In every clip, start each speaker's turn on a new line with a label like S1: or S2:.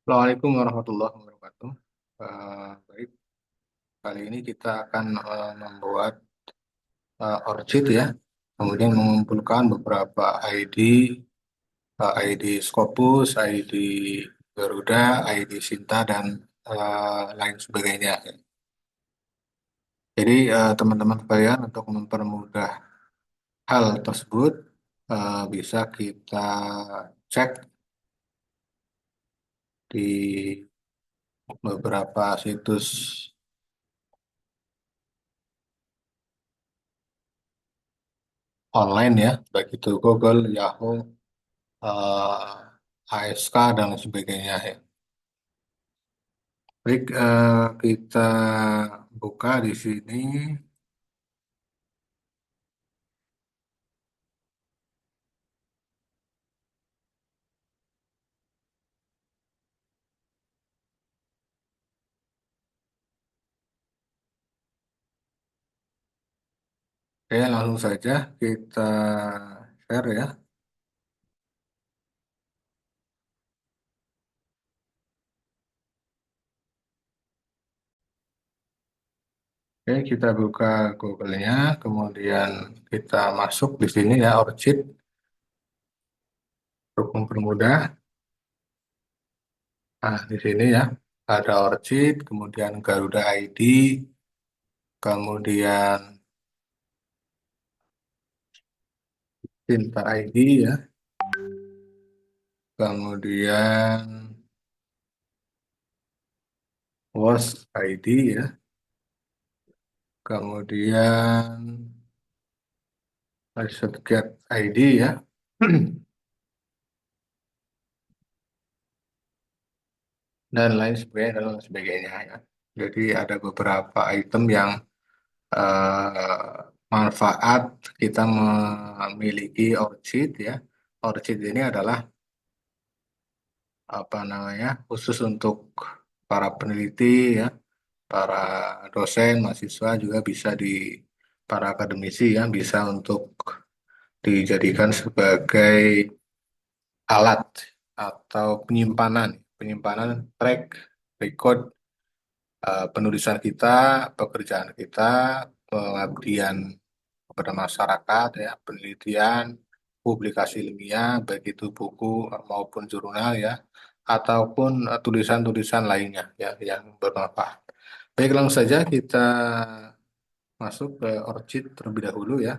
S1: Assalamualaikum warahmatullahi wabarakatuh. Baik, kali ini kita akan membuat orchid ya, kemudian mengumpulkan beberapa ID, ID Scopus, ID Garuda, ID Sinta, dan lain sebagainya. Jadi teman-teman sekalian untuk mempermudah hal tersebut bisa kita cek di beberapa situs online ya, baik itu Google, Yahoo, ASK dan lain sebagainya ya. Baik, kita buka di sini. Oke, langsung saja kita share ya. Oke, kita buka Google-nya, kemudian kita masuk di sini ya, Orchid, untuk mempermudah. Nah, di sini ya, ada Orchid, kemudian Garuda ID, kemudian Cinta ID ya, kemudian Was ID ya, kemudian Certificate ID ya, dan lain sebagainya ya. Jadi ada beberapa item yang manfaat kita memiliki Orchid ya. Orchid ini adalah apa namanya khusus untuk para peneliti ya, para dosen, mahasiswa juga bisa para akademisi ya bisa untuk dijadikan sebagai alat atau penyimpanan, penyimpanan track record penulisan kita, pekerjaan kita, pengabdian kepada masyarakat, ya, penelitian, publikasi ilmiah, baik itu buku maupun jurnal ya, ataupun tulisan-tulisan lainnya ya yang bermanfaat. Baik, langsung saja kita masuk ke Orchid terlebih dahulu ya.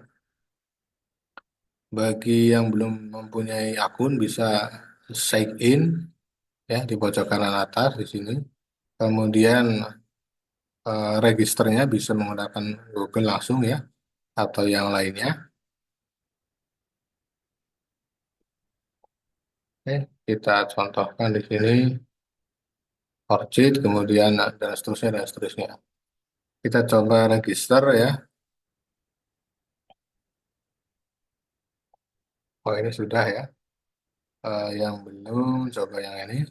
S1: Bagi yang belum mempunyai akun bisa sign in ya di pojok kanan atas di sini. Kemudian registernya bisa menggunakan Google langsung ya atau yang lainnya. Oke, kita contohkan di sini Orchid, kemudian dan seterusnya dan seterusnya. Kita coba register ya. Oh ini sudah ya. Yang belum coba yang ini.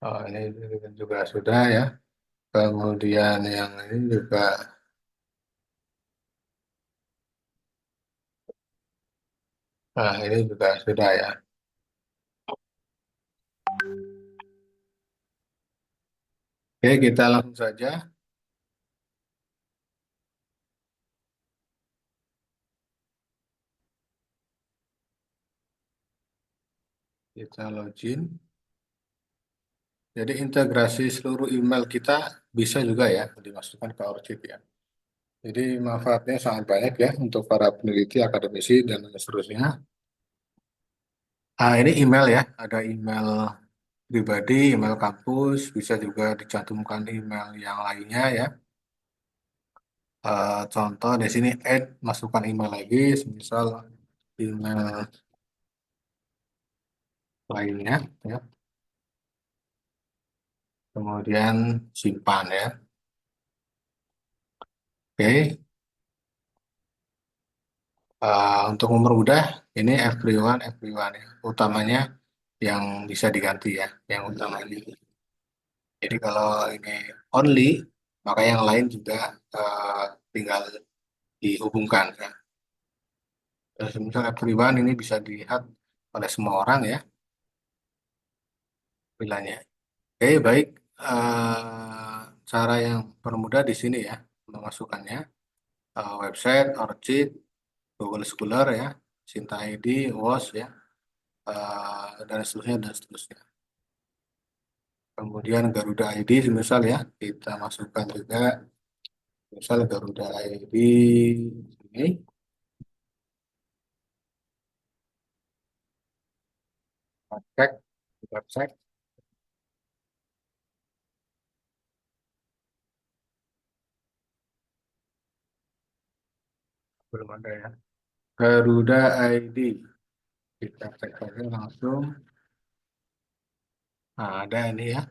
S1: Oh ini juga sudah ya. Kemudian yang ini juga. Nah ini juga sudah ya. Oke, kita langsung saja. Kita login. Jadi integrasi seluruh email kita bisa juga ya dimasukkan ke Orchid ya. Jadi manfaatnya sangat banyak ya untuk para peneliti, akademisi, dan seterusnya. Ah, ini email ya, ada email pribadi, email kampus, bisa juga dicantumkan email yang lainnya ya. Contoh di sini add, masukkan email lagi, misal email lainnya ya. Kemudian simpan ya. Oke, untuk mempermudah ini everyone, everyone ya. Utamanya yang bisa diganti ya, yang utamanya. Jadi kalau ini only, maka yang lain juga eh, tinggal dihubungkan ya. Terus misal everyone ini bisa dilihat oleh semua orang ya. tampilannya. Oke, baik. Cara yang permudah di sini ya, memasukkannya. Website, Orchid, Google Scholar ya, Sinta ID, WOS ya, dan seterusnya dan seterusnya. Kemudian Garuda ID misal ya, kita masukkan juga misal Garuda ID ini, cek di website, belum ada ya. Garuda ID, kita cek saja langsung. Nah, ada ini ya,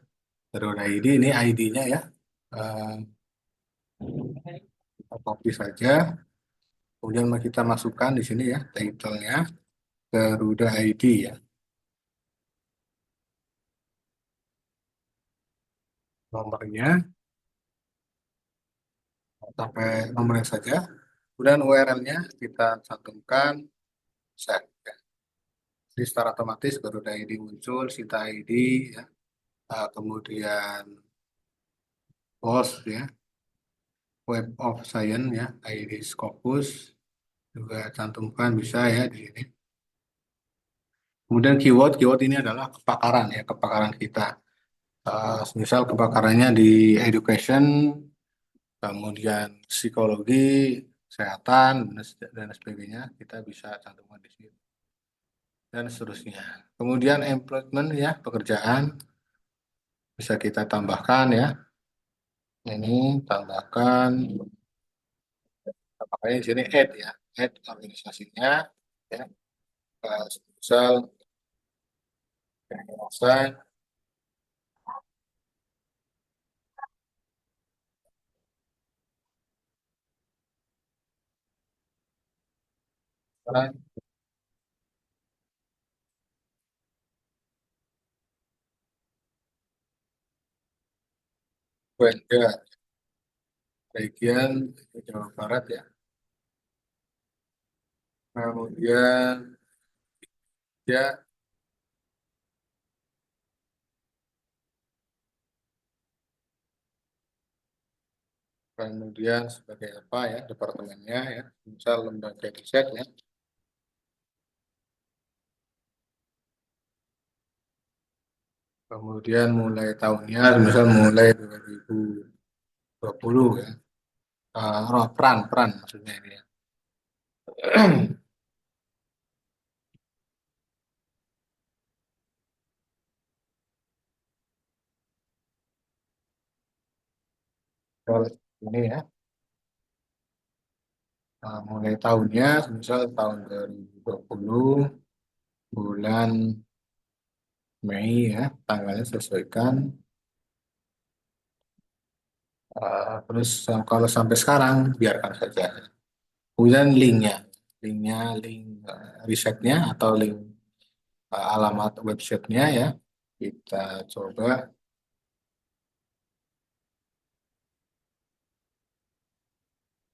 S1: Garuda ID, ini ID-nya ya. Eh, kita copy saja, kemudian kita masukkan di sini ya, title-nya Garuda ID ya, nomornya sampai nomornya saja. Kemudian URL-nya kita cantumkan set. Ya. Jadi secara otomatis Garuda ID muncul, Sita ID, ya. Kemudian POS ya, Web of Science ya, ID Scopus juga cantumkan bisa ya di sini. Kemudian keyword ini adalah kepakaran ya, kepakaran kita. Misal kepakarannya di education, kemudian psikologi, kesehatan, dan sebagainya, kita bisa cantumkan di sini. Dan seterusnya. Kemudian employment ya, pekerjaan bisa kita tambahkan ya. Ini tambahkan, makanya di sini add ya, add organisasinya ya. Misal pengawasan, Wenda, bagian Jawa Barat ya. Kemudian ya, kemudian sebagai apa ya, departemennya ya, misal lembaga riset ya. Kemudian mulai tahunnya, misal mulai 2020 ya. Peran maksudnya ini ya. Kalau ini ya, mulai tahunnya, misal tahun 2020, bulan Mei ya, tanggalnya sesuaikan. Terus kalau sampai sekarang, biarkan saja. Kemudian link risetnya atau link alamat websitenya ya, kita coba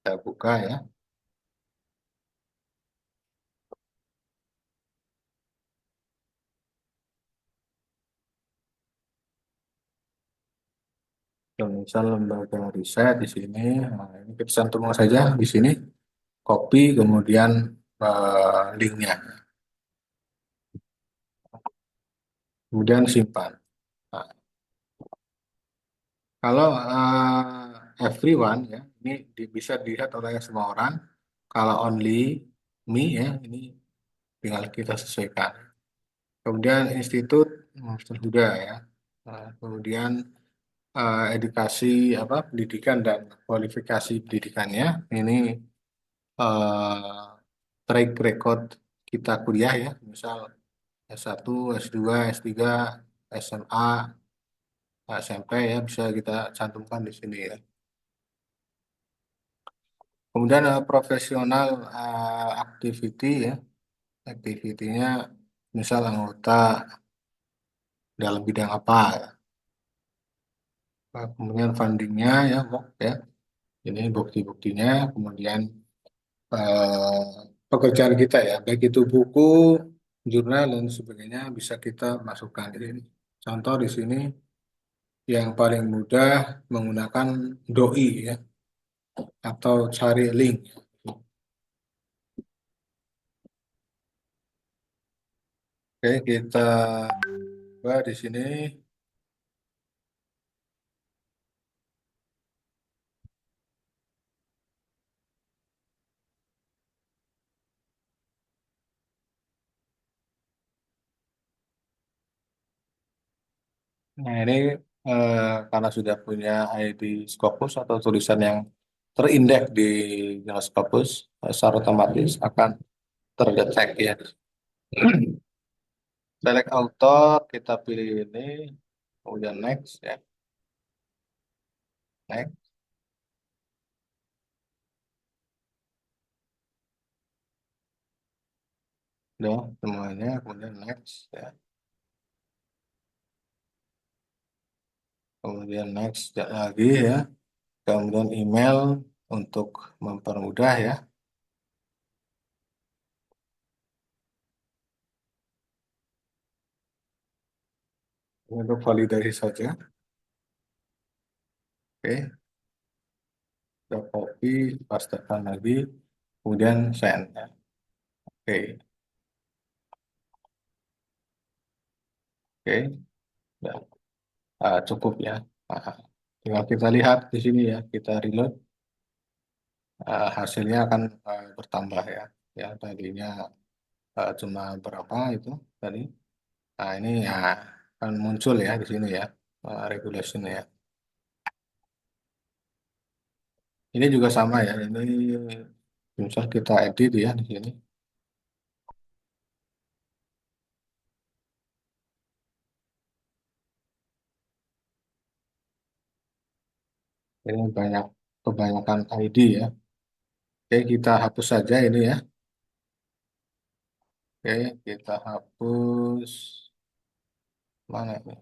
S1: kita buka ya. Dan misal lembaga riset di sini, nah ini kita cantumkan saja di sini, copy kemudian linknya, kemudian simpan. Nah, kalau everyone ya, ini bisa dilihat oleh semua orang. Kalau only me ya, ini tinggal kita sesuaikan. Kemudian institut juga ya. Nah, kemudian edukasi apa pendidikan dan kualifikasi pendidikannya ini eh, track record kita kuliah ya, misal S1, S2, S3, SMA, SMP ya bisa kita cantumkan di sini ya. Kemudian profesional activity ya, activity-nya misal anggota dalam bidang apa ya. Kemudian fundingnya ya, Mok, ya. Ini bukti-buktinya, kemudian pekerjaan kita ya, baik itu buku, jurnal dan sebagainya bisa kita masukkan di sini. Contoh di sini yang paling mudah menggunakan doi ya atau cari link. Oke, kita coba di sini. Nah, ini eh, karena sudah punya ID Scopus atau tulisan yang terindeks di Jurnal Scopus, secara otomatis akan terdetek ya. Select author, kita pilih ini, kemudian next ya, next, udah semuanya, kemudian next ya, kemudian next ya, lagi ya, kemudian email untuk mempermudah ya, untuk validasi saja, oke, kita copy, pastekan lagi, kemudian send ya, oke, oke, udah. Cukup ya. Ah, tinggal kita lihat di sini ya, kita reload, hasilnya akan bertambah ya. Yang tadinya cuma berapa itu tadi. Nah, ini ya akan muncul ya di sini ya, regulation ya. Ini juga sama ya. Ini misal kita edit ya di sini. Ini banyak kebanyakan ID ya. Oke, kita hapus saja ini ya. Oke, kita hapus mana ini?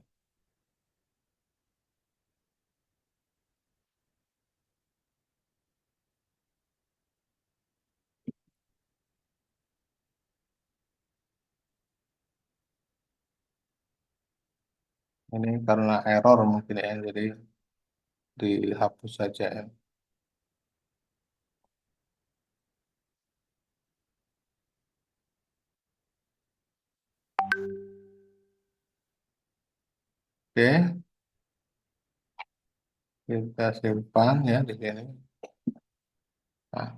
S1: Ini karena error mungkin ya, jadi dihapus saja ya. Oke, kita simpan ya di sini. Nah,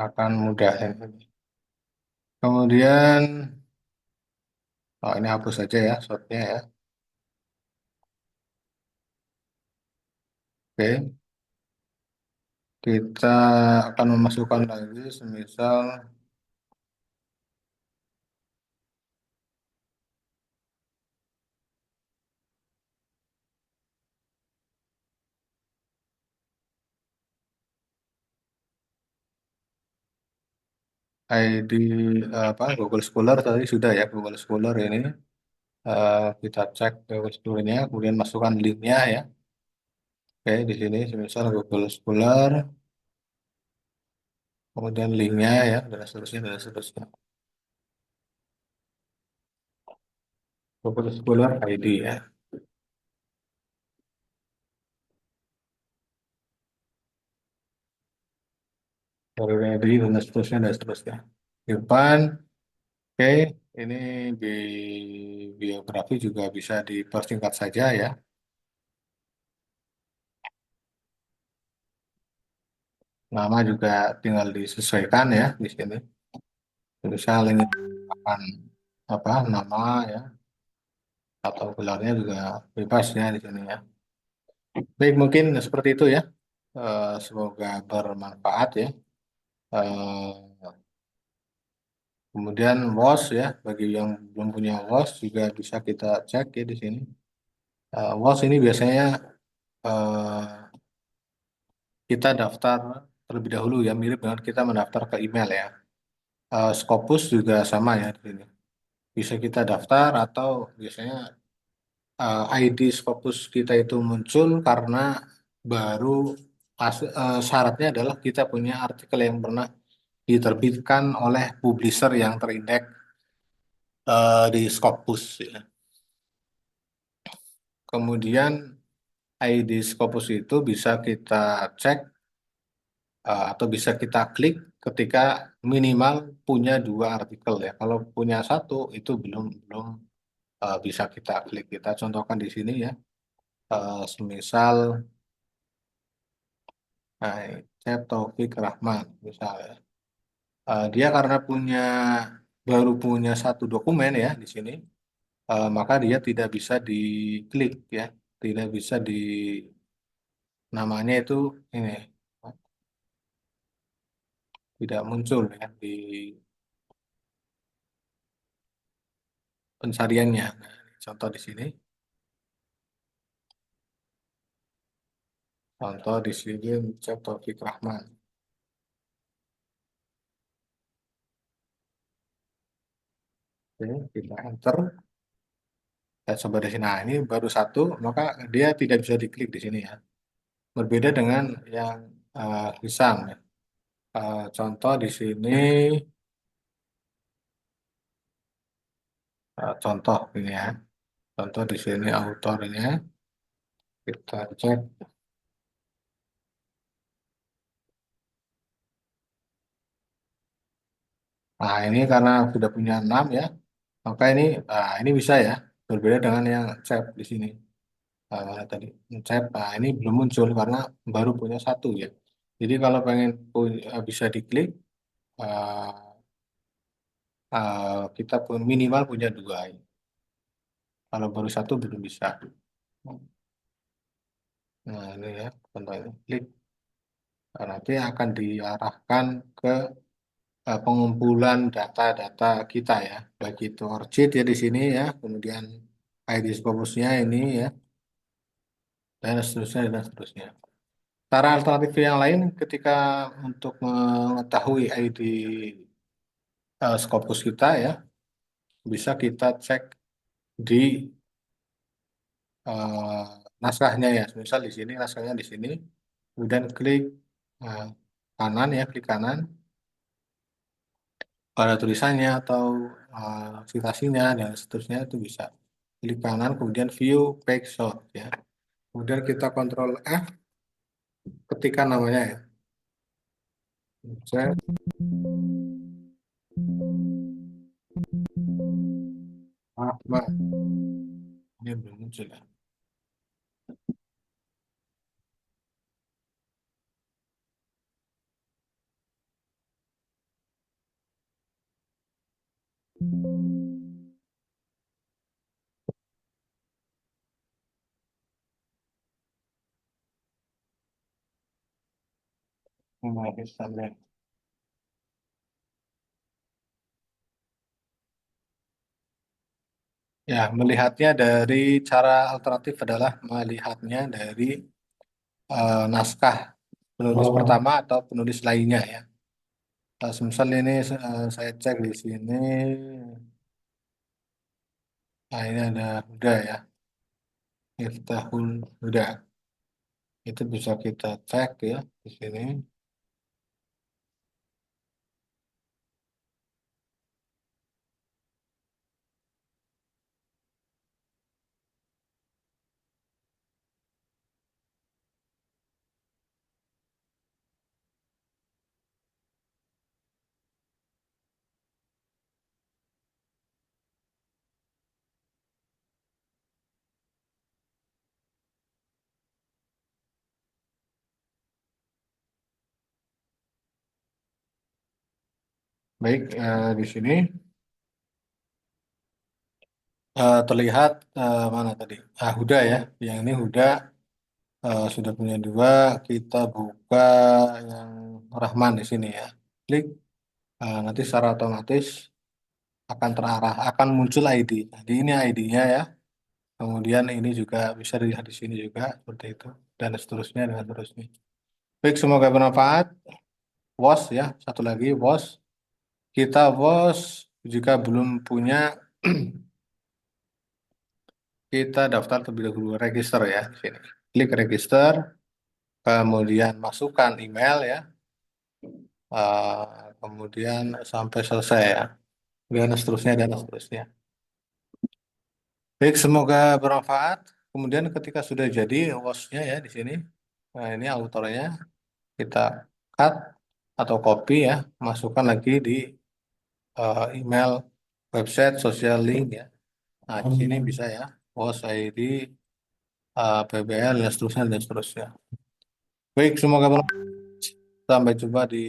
S1: akan mudah ini. Kemudian, oh ini hapus saja ya shotnya ya. Oke, kita akan memasukkan lagi semisal ID apa Google Scholar tadi sudah ya Google Scholar ini. Kita cek Google Scholar-nya, kemudian masukkan linknya ya. Oke, di sini semisal Google Scholar, kemudian linknya ya, dan seterusnya, dan seterusnya. Google Scholar ID ya. Baru ID, dan seterusnya, dan seterusnya. Di depan. Oke, ini di biografi juga bisa dipersingkat saja ya. Nama juga tinggal disesuaikan ya di sini. Misalnya ingin akan apa nama ya atau gelarnya juga bebas ya di sini ya. Baik, mungkin seperti itu ya. Semoga bermanfaat ya. Eh, Kemudian WOS ya, bagi yang belum punya WOS juga bisa kita cek ya di sini. WOS ini biasanya eh, kita daftar terlebih dahulu ya, mirip dengan kita mendaftar ke email ya. Scopus juga sama ya di sini. Bisa kita daftar atau biasanya ID Scopus kita itu muncul karena baru syaratnya adalah kita punya artikel yang pernah diterbitkan oleh publisher yang terindeks di Scopus ya. Kemudian ID Scopus itu bisa kita cek atau bisa kita klik ketika minimal punya dua artikel ya. Kalau punya satu itu belum belum bisa kita klik. Kita contohkan di sini ya. Semisal Cep Taufik Rahman misalnya. Dia karena baru punya satu dokumen ya di sini, maka dia tidak bisa diklik ya, tidak bisa namanya itu ini tidak muncul ya di pencariannya. Nah, contoh di sini, contoh di sini Cep Taufik Rahman. Oke, kita enter. Dan coba di sini, nah ini baru satu, maka dia tidak bisa diklik di sini ya. Berbeda dengan yang Hisam ya. Contoh di sini, contoh ini ya. Contoh di sini autornya, kita cek. Nah ini karena sudah punya 6 ya, maka ini bisa ya. Berbeda dengan yang chat di sini. Tadi chat, nah ini belum muncul karena baru punya satu ya. Jadi kalau pengen bisa diklik, uh, kita pun minimal punya dua. Ya. Kalau baru satu belum bisa. Nah ini ya, contohnya klik. Nah, nanti akan diarahkan ke pengumpulan data-data kita ya, baik itu ORCID ya di sini ya, kemudian ID Scopusnya ini ya, dan seterusnya dan seterusnya. Cara alternatif yang lain ketika untuk mengetahui ID Scopus kita ya, bisa kita cek di eh, naskahnya ya. Misal di sini naskahnya di sini, kemudian klik eh, kanan ya, klik kanan pada tulisannya atau citasinya dan seterusnya itu bisa klik kanan kemudian view page shot ya. Kemudian kita kontrol F ketikkan namanya ya. Saya Ahmad ini belum muncul ya. Mulai sampai. Ya, melihatnya dari cara alternatif adalah melihatnya dari naskah penulis pertama atau penulis lainnya ya. Misal ini saya cek di sini, nah ini ada Huda ya, Miftahul Huda. Itu bisa kita cek ya di sini. Baik, di sini terlihat mana tadi? Huda ya. Yang ini Huda sudah punya dua. Kita buka yang Rahman di sini ya. Klik, nanti secara otomatis akan terarah, akan muncul ID. Jadi ini ID-nya ya. Kemudian ini juga bisa dilihat di sini juga seperti itu dan seterusnya. Baik, semoga bermanfaat. WOS ya, satu lagi WOS. Kita WOS jika belum punya kita daftar terlebih dahulu register ya di sini. Klik register, kemudian masukkan email ya, kemudian sampai selesai ya, dan seterusnya dan seterusnya. Baik, semoga bermanfaat. Kemudian ketika sudah jadi hostnya ya di sini, nah ini autornya kita cut atau copy ya, masukkan lagi di email, website, social link ya. Nah di sini bisa ya, host ID, PBL dan seterusnya dan seterusnya. Baik, semoga bermanfaat. Sampai jumpa di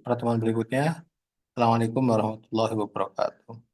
S1: pertemuan berikutnya. Assalamualaikum warahmatullahi wabarakatuh.